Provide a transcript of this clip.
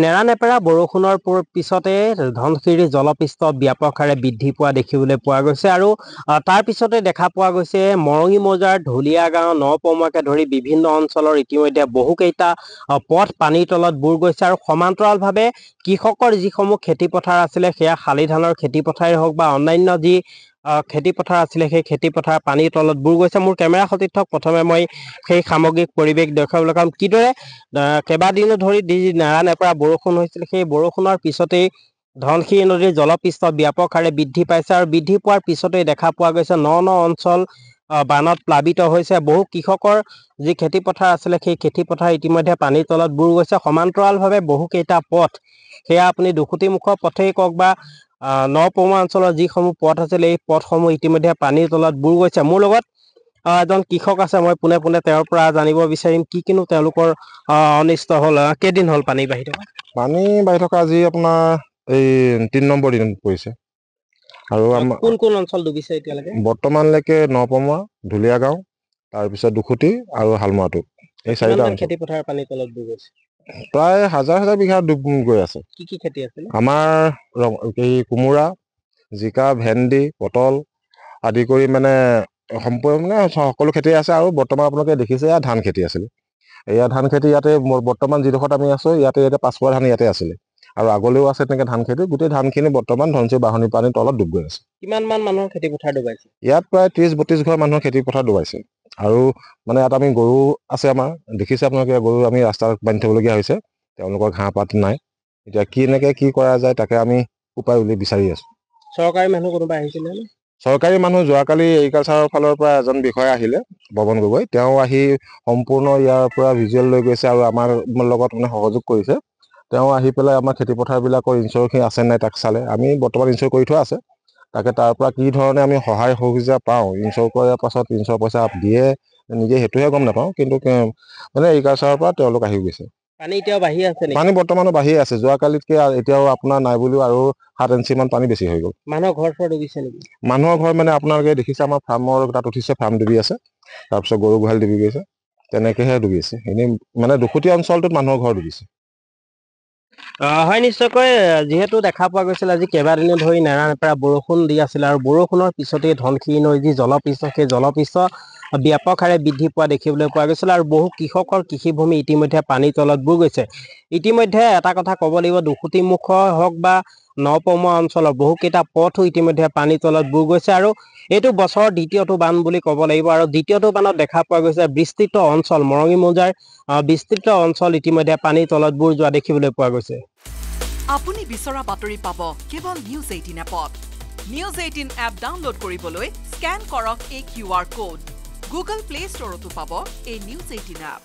নেৰানেপেৰা বৰষুণৰ পিছতে ধনশিৰি জলপৃষ্ঠ ব্যাপক হাৰে বৃদ্ধি পোৱা দেখিবলৈ পোৱা গৈছে আৰু তাৰ পিছতে দেখা পোৱা গৈছে মৰঙী মৌজাৰ ঢুলীয়া গাঁও নপমুৱাকে ধৰি বিভিন্ন অঞ্চলৰ ইতিমধ্যে বহুকেইটা পথ পানীৰ তলত বুৰ গৈছে আৰু সমান্তৰালভাৱে কৃষকৰ যিসমূহ খেতিপথাৰ আছিলে সেয়া শালি ধানৰ খেতিপথাৰেই হওক বা অন্যান্য যি খেতিপথাৰ আছিলে সেই খেতিপথাৰ পানীৰ তলত বুৰ গৈছে। মোৰ কেমেৰা সতীৰ্থক প্ৰথমে মই সেই সামগ্ৰিক পৰিৱেশ দেখুৱাবলৈ কাৰণ কিদৰে কেইবাদিনো ধৰি যি নেৰানেপেৰা বৰষুণ হৈছিল সেই বৰষুণৰ পিছতেই ধনশিৰি নদীৰ জলপৃষ্ঠ ব্যাপক হাৰে বৃদ্ধি পাইছে আৰু বৃদ্ধি পোৱাৰ পিছতেই দেখা পোৱা গৈছে ন অঞ্চল বানত প্লাবিত হৈছে। বহু কৃষকৰ যি খেতিপথাৰ আছিলে সেই খেতিপথাৰ ইতিমধ্যে পানীৰ তলত বুৰ গৈছে। সমান্তৰালভাৱে বহুকেইটা পথ সেয়া আপুনি দুখুটিমুখৰ পথেই কওক বা নপমুৱা অঞ্চলৰ যিসমূহ পথ আছিলে এই পথসমূহ ইতিমধ্যে পানীৰ তলত বুৰ গৈছে। মোৰ লগত এজন কৃষক আছে, মই পোনে পোনে তেওঁৰ পৰা জানিব বিচাৰিম কিনো তেওঁলোকৰ অনিষ্ট হ'ল। কেইদিন হ'ল পানী বাঢ়ি থকা? পানী বাঢ়ি থকা আজি আপোনাৰ এই 3 নম্বৰ দিন পৰিছে আৰু কোন কোন অঞ্চল ডুবিছে এতিয়ালৈকে? বৰ্তমানলৈকে নপমুৱা, ঢুলীয়া গাঁও, তাৰপিছত দুখুটি আৰু হালমৰাটো, এই 4টা অঞ্চল। খেতিপথাৰ পানীৰ তলত বুৰ গৈছে? প্ৰায় হাজাৰ হাজাৰ বিঘা ডুব গৈ আছে। কি খেতি আছিলে? আমাৰ এই কোমোৰা, জিকা, ভেন্দি, পটল আদি কৰি মানে সম্পূৰ্ণ সকলো খেতি আছে আৰু বৰ্তমান আপোনালোকে দেখিছে এয়া ধান খেতি আছিলে। এয়া ধান খেতি ইয়াতে বৰ্তমান যিডোখৰত আমি আছো ইয়াতে 5 ধান ইয়াতে আছিলে আৰু আগলৈও আছে তেনেকে ধান খেতি। গোটেই ধানখিনি বৰ্তমান ধনশিৰি বাঢ়নী পানীৰ তলত ডুব গৈ আছে। কিমান মান মানুহৰ খেতি পথাৰ ডুবাইছে? ইয়াত প্ৰায় 30-32 ঘৰ মানুহৰ খেতি পথাৰ ডুবাইছে আৰু মানে ইয়াত আমি গৰু আছে আমাৰ, দেখিছে আপোনালোকে গৰু আমি ৰাস্তাত বান্ধি থবলগীয়া হৈছে, তেওঁলোকৰ ঘাঁহ পাত নাই। এতিয়া কি কৰা যায় তাকে আমি উপায় বিচাৰি আছো। চৰকাৰী মানুহ কোনোবা আহিছিলে নে? চৰকাৰী মানুহ যোৱাকালি এগ্ৰিকালচাৰৰ ফালৰ পৰা এজন বিষয়া আহিলে, পৱন গগৈ, তেওঁ আহি সম্পূৰ্ণ ইয়াৰ পৰা ভিজুৱেল লৈ গৈছে আৰু আমাৰ লগত মানে সহযোগ কৰিছে। তেওঁ আহি পেলাই আমাৰ খেতি পথাৰ বিলাকৰ ইঞ্চুৰেঞ্চ আছে নাই তাক চালে। আমি বৰ্তমান ইঞ্চুৰ কৰি থোৱা আছে, তাকে তাৰ পৰা কি ধৰণে আমি সহায় সহযোগিতা পাওঁ, ইঞ্চুৰ কৰাৰ পাছত ইঞ্চুৰ পইচা দিয়ে নিজে সেইটোহে গম নাপাওঁ, কিন্তু মানে এগ্ৰিকালচাৰৰ পৰা তেওঁলোক আহি গৈছে। পানী এতিয়াও বাঢ়ি আছে নেকি? পানী বৰ্তমানো বাঢ়িয়ে আছে, যোৱাকালিতকে এতিয়াও আপোনাৰ নাই বুলিও আৰু 7 ইঞ্চি মান পানী বেছি হৈ গ'ল। মানুহৰ ঘৰ চৰ ডুবিছে নেকি? মানুহৰ ঘৰ মানে আপোনালোকে দেখিছে আমাৰ ফাৰ্মৰ তাত উঠিছে, ফাৰ্ম ডুবি আছে, তাৰপিছত গৰু গোহালি ডুবি গৈছে, তেনেকেহে ডুবি আছে। এনেই মানে দুখুটি অঞ্চলটোত মানুহৰ ঘৰ ডুবিছে। হয়, নিশ্চয়কৈ যিহেতু দেখা পোৱা গৈছিল আজি কেইবাদিনো ধৰি নেৰানেপেৰা বৰষুণ দি আছিল আৰু বৰষুণৰ পিছতেই ধনশিৰি নদীৰ যি জলপৃষ্ঠ সেই জলপৃষ্ঠ ব্যাপক হাৰে বৃদ্ধি পোৱা দেখিবলৈ পোৱা গৈছিল আৰু বহু কৃষকৰ কৃষিভূমি ইতিমধ্যে পানীৰ তলত বুৰ গৈছে। ইতিমধ্যে এটা কথা ক'ব লাগিব, দুখুটিমুখ হওক বা নপমুৱা অঞ্চলৰ বহুকেইটা পথো ইতিমধ্যে পানীৰ তলত বুৰ গৈছে আৰু এইটো বছৰৰ দ্বিতীয়টো বান বুলি ক'ব লাগিব আৰু দ্বিতীয়টো বানত দেখা পোৱা গৈছে বিস্তৃত অঞ্চল মৰঙী মৌজাৰ বিস্তৃত অঞ্চল ইতিমধ্যে পানীৰ তলত বুৰ যোৱা দেখিবলৈ পোৱা গৈছে। আপুনি বিচৰা বাতৰি পাব কেৱল নিউজ 18 এপত। নিউজ 18 এপ ডাউনলোড কৰিবলৈ স্কেন কৰক এই QR কোড। গুগল প্লে ষ্টৰতো পাব এই নিউজ 18 এপ।